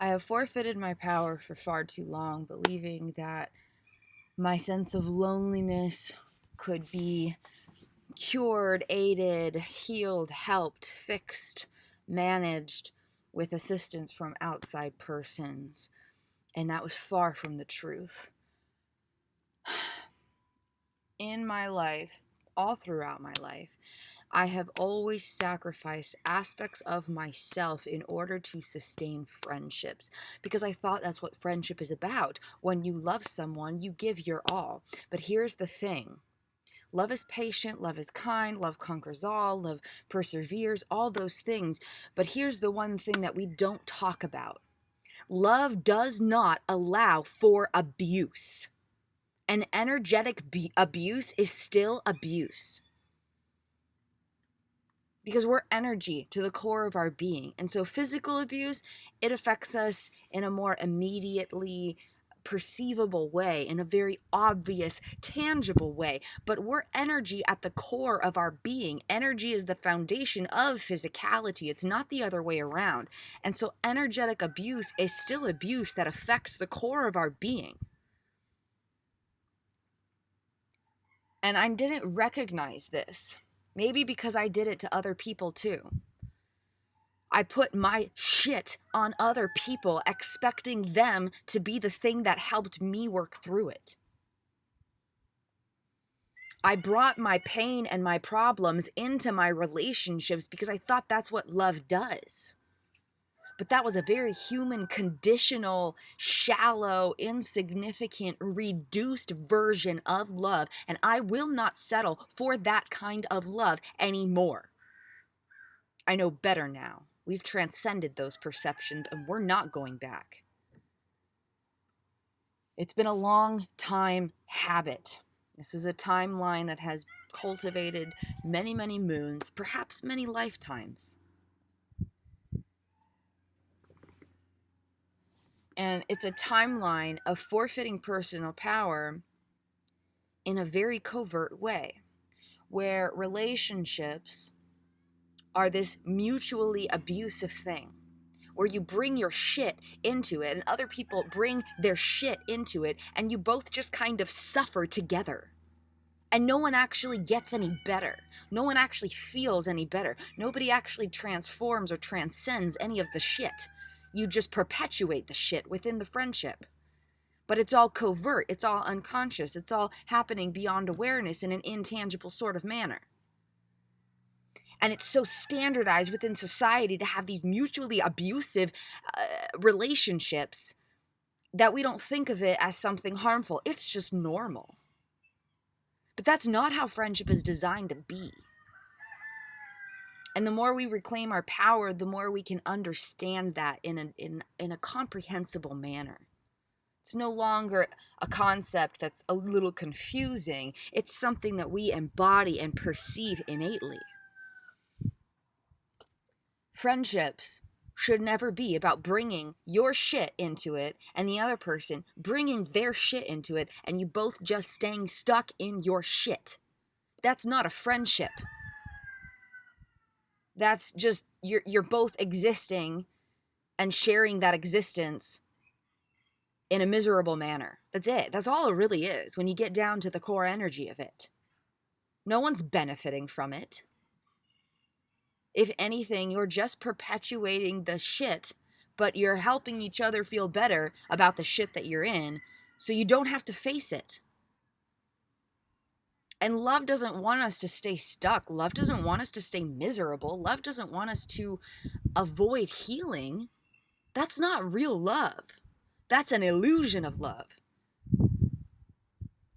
I have forfeited my power for far too long, believing that my sense of loneliness could be cured, aided, healed, helped, fixed, managed with assistance from outside persons. And that was far from the truth. In my life, all throughout my life, I have always sacrificed aspects of myself in order to sustain friendships because I thought that's what friendship is about. When you love someone, you give your all. But here's the thing. Love is patient, love is kind, love conquers all, love perseveres, all those things. But here's the one thing that we don't talk about. Love does not allow for abuse. An energetic abuse is still abuse. Because we're energy to the core of our being. And so physical abuse, it affects us in a more immediately perceivable way, in a very obvious, tangible way. But we're energy at the core of our being. Energy is the foundation of physicality. It's not the other way around. And so energetic abuse is still abuse that affects the core of our being. And I didn't recognize this. Maybe because I did it to other people too. I put my shit on other people, expecting them to be the thing that helped me work through it. I brought my pain and my problems into my relationships because I thought that's what love does. But that was a very human, conditional, shallow, insignificant, reduced version of love. And I will not settle for that kind of love anymore. I know better now. We've transcended those perceptions and we're not going back. It's been a long time habit. This is a timeline that has cultivated many, many moons, perhaps many lifetimes. And it's a timeline of forfeiting personal power in a very covert way, where relationships are this mutually abusive thing, where you bring your shit into it and other people bring their shit into it, and you both just kind of suffer together. And no one actually gets any better. No one actually feels any better. Nobody actually transforms or transcends any of the shit. You just perpetuate the shit within the friendship. But it's all covert, it's all unconscious, it's all happening beyond awareness in an intangible sort of manner. And it's so standardized within society to have these mutually abusive relationships that we don't think of it as something harmful. It's just normal. But that's not how friendship is designed to be. And the more we reclaim our power, the more we can understand that in a comprehensible manner. It's no longer a concept that's a little confusing. It's something that we embody and perceive innately. Friendships should never be about bringing your shit into it and the other person bringing their shit into it and you both just staying stuck in your shit. That's not a friendship. That's just you're both existing and sharing that existence in a miserable manner. That's it. That's all it really is when you get down to the core energy of it. No one's benefiting from it. If anything, you're just perpetuating the shit, but you're helping each other feel better about the shit that you're in, so you don't have to face it. And love doesn't want us to stay stuck. Love doesn't want us to stay miserable. Love doesn't want us to avoid healing. That's not real love. That's an illusion of love.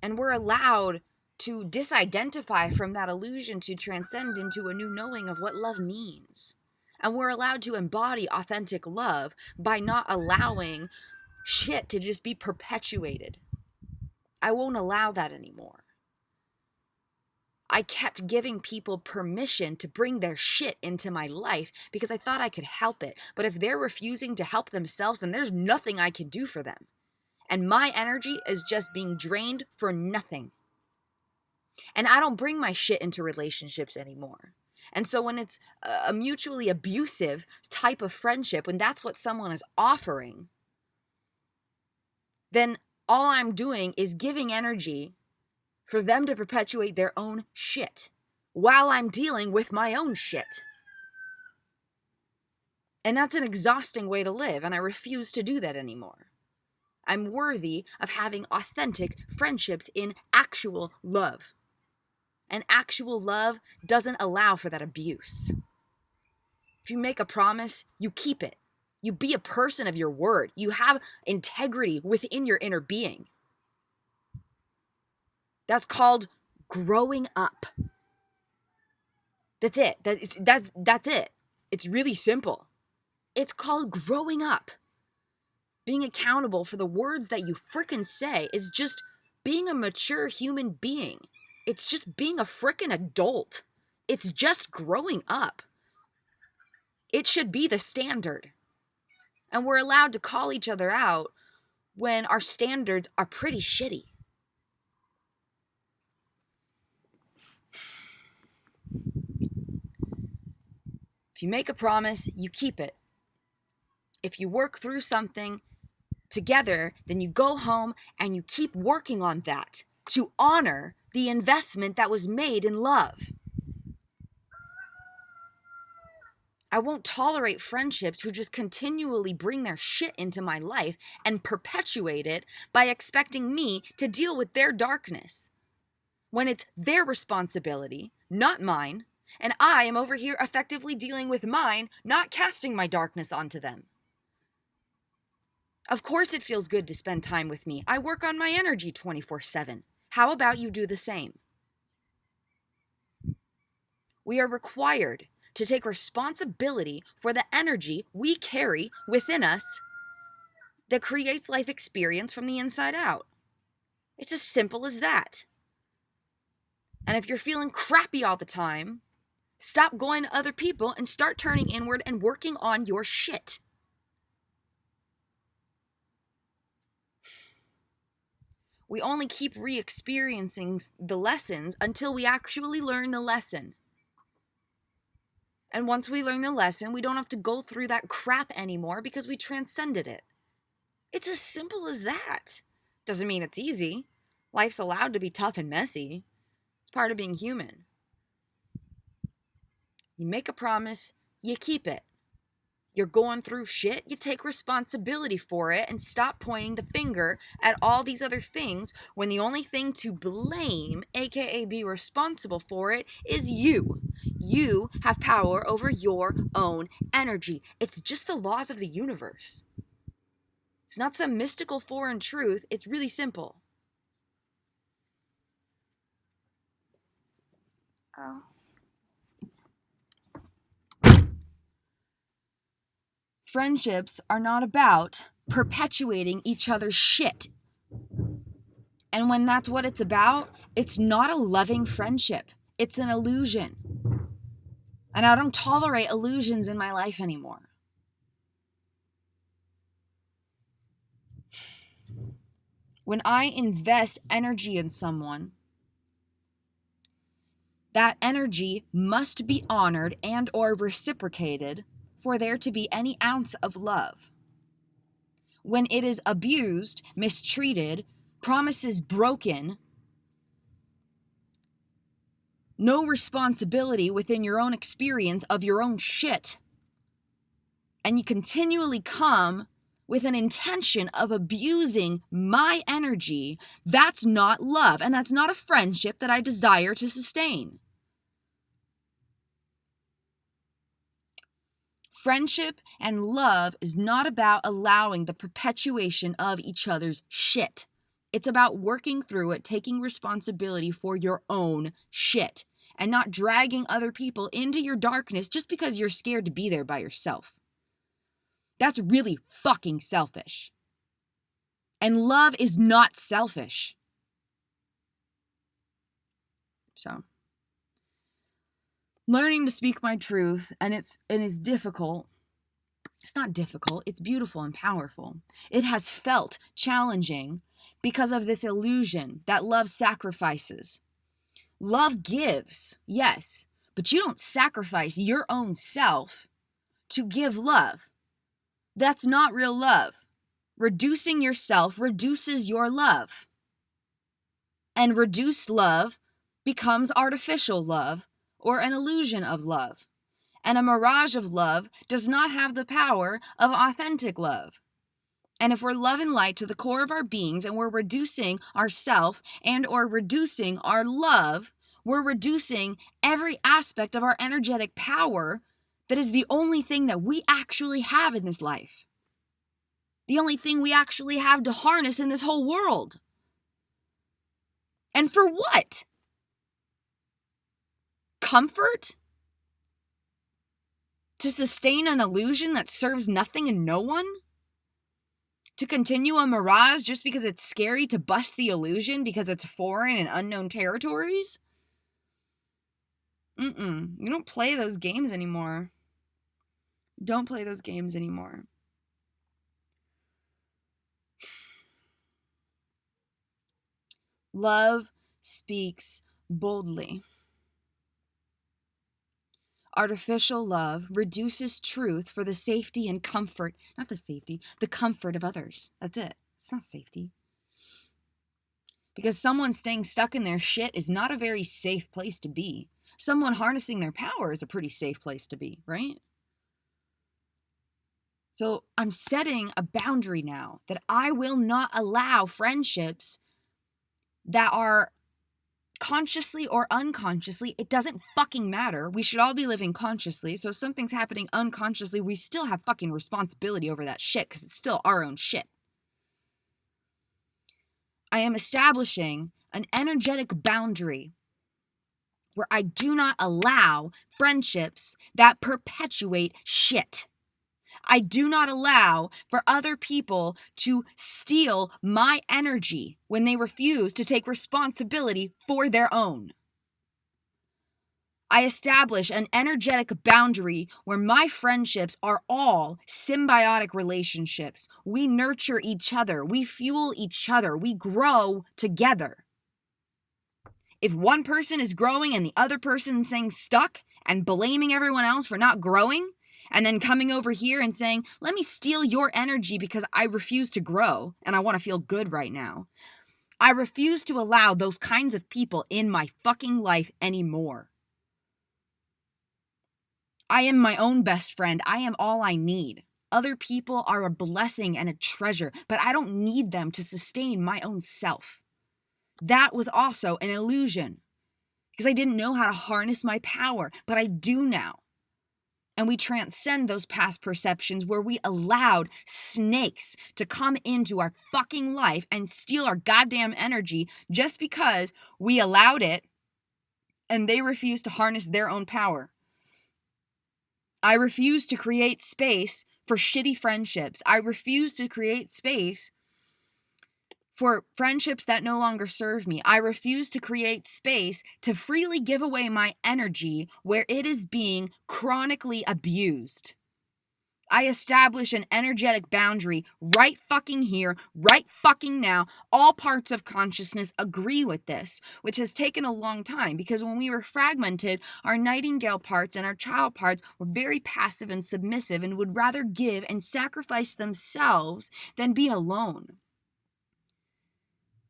And we're allowed to disidentify from that illusion to transcend into a new knowing of what love means. And we're allowed to embody authentic love by not allowing shit to just be perpetuated. I won't allow that anymore. I kept giving people permission to bring their shit into my life because I thought I could help it. But if they're refusing to help themselves, then there's nothing I can do for them. And my energy is just being drained for nothing. And I don't bring my shit into relationships anymore And so when it's a mutually abusive type of friendship, when that's what someone is offering, then all I'm doing is giving energy for them to perpetuate their own shit while I'm dealing with my own shit. And that's an exhausting way to live, and I refuse to do that anymore. I'm worthy of having authentic friendships in actual love. And actual love doesn't allow for that abuse. If you make a promise, you keep it. You be a person of your word. You have integrity within your inner being. That's called growing up. That's it. That's it. It's really simple. It's called growing up. Being accountable for the words that you frickin' say is just being a mature human being. It's just being a frickin' adult. It's just growing up. It should be the standard. And we're allowed to call each other out when our standards are pretty shitty. If you make a promise, you keep it. If you work through something together, then you go home and you keep working on that to honor the investment that was made in love. I won't tolerate friendships who just continually bring their shit into my life and perpetuate it by expecting me to deal with their darkness, when it's their responsibility, not mine, and I am over here effectively dealing with mine, not casting my darkness onto them. Of course it feels good to spend time with me. I work on my energy 24/7. How about you do the same? We are required to take responsibility for the energy we carry within us that creates life experience from the inside out. It's as simple as that. And if you're feeling crappy all the time, stop going to other people and start turning inward and working on your shit. We only keep re-experiencing the lessons until we actually learn the lesson. And once we learn the lesson, we don't have to go through that crap anymore because we transcended it. It's as simple as that. Doesn't mean it's easy. Life's allowed to be tough and messy. It's part of being human. You make a promise, you keep it. You're going through shit, you take responsibility for it and stop pointing the finger at all these other things when the only thing to blame, aka be responsible for it, is you. You have power over your own energy. It's just the laws of the universe. It's not some mystical foreign truth. It's really simple. Oh. Friendships are not about perpetuating each other's shit. And when that's what it's about, it's not a loving friendship. It's an illusion. And I don't tolerate illusions in my life anymore. When I invest energy in someone, that energy must be honored and or reciprocated for there to be any ounce of love. When it is abused, mistreated, promises broken, no responsibility within your own experience of your own shit, and you continually come with an intention of abusing my energy, that's not love, and that's not a friendship that I desire to sustain. Friendship and love is not about allowing the perpetuation of each other's shit. It's about working through it, taking responsibility for your own shit, and not dragging other people into your darkness just because you're scared to be there by yourself. That's really fucking selfish. And love is not selfish. So, learning to speak my truth, and it's difficult. It's not difficult, it's beautiful and powerful. It has felt challenging because of this illusion that love sacrifices. Love gives, yes, but but you don't sacrifice your own self to give love. That's not real love. Reducing yourself reduces your love. And reduced love becomes artificial love or an illusion of love. And a mirage of love does not have the power of authentic love. And if we're love and light to the core of our beings and we're reducing ourself and or reducing our love, we're reducing every aspect of our energetic power that is the only thing that we actually have in this life. The only thing we actually have to harness in this whole world. And for what? Comfort? To sustain an illusion that serves nothing and no one? To continue a mirage just because it's scary to bust the illusion because it's foreign and unknown territories? You don't play those games anymore. Don't play those games anymore. Love speaks boldly. Artificial love reduces truth for the safety and comfort, not the safety, the comfort of others. That's it. It's not safety. Because someone staying stuck in their shit is not a very safe place to be. Someone harnessing their power is a pretty safe place to be, right? So I'm setting a boundary now that I will not allow friendships that are consciously or unconsciously, it doesn't fucking matter. We should all be living consciously. So if something's happening unconsciously, we still have fucking responsibility over that shit because it's still our own shit. I am establishing an energetic boundary where I do not allow friendships that perpetuate shit. I do not allow for other people to steal my energy when they refuse to take responsibility for their own. I establish an energetic boundary where my friendships are all symbiotic relationships. We nurture each other. We fuel each other. We grow together. If one person is growing and the other person is staying stuck and blaming everyone else for not growing, and then coming over here and saying, let me steal your energy because I refuse to grow and I want to feel good right now. I refuse to allow those kinds of people in my fucking life anymore. I am my own best friend. I am all I need. Other people are a blessing and a treasure, but I don't need them to sustain my own self. That was also an illusion because I didn't know how to harness my power, but I do now. And we transcend those past perceptions where we allowed snakes to come into our fucking life and steal our goddamn energy just because we allowed it and they refused to harness their own power. I refuse to create space for shitty friendships. I refuse to create space for friendships that no longer serve me. I refuse to create space to freely give away my energy where it is being chronically abused. I establish an energetic boundary right fucking here, right fucking now. All parts of consciousness agree with this, which has taken a long time because when we were fragmented, our nightingale parts and our child parts were very passive and submissive and would rather give and sacrifice themselves than be alone.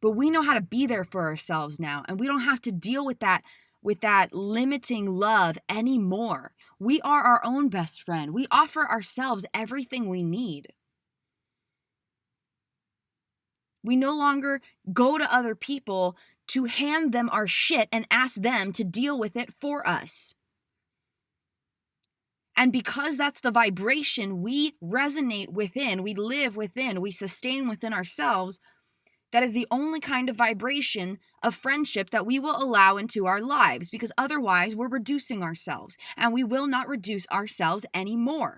But we know how to be there for ourselves now, and we don't have to deal with that limiting love anymore. We are our own best friend. We offer ourselves everything we need. We no longer go to other people to hand them our shit and ask them to deal with it for us. And because that's the vibration we resonate within, we live within, we sustain within ourselves, that is the only kind of vibration of friendship that we will allow into our lives, because otherwise we're reducing ourselves, and we will not reduce ourselves anymore.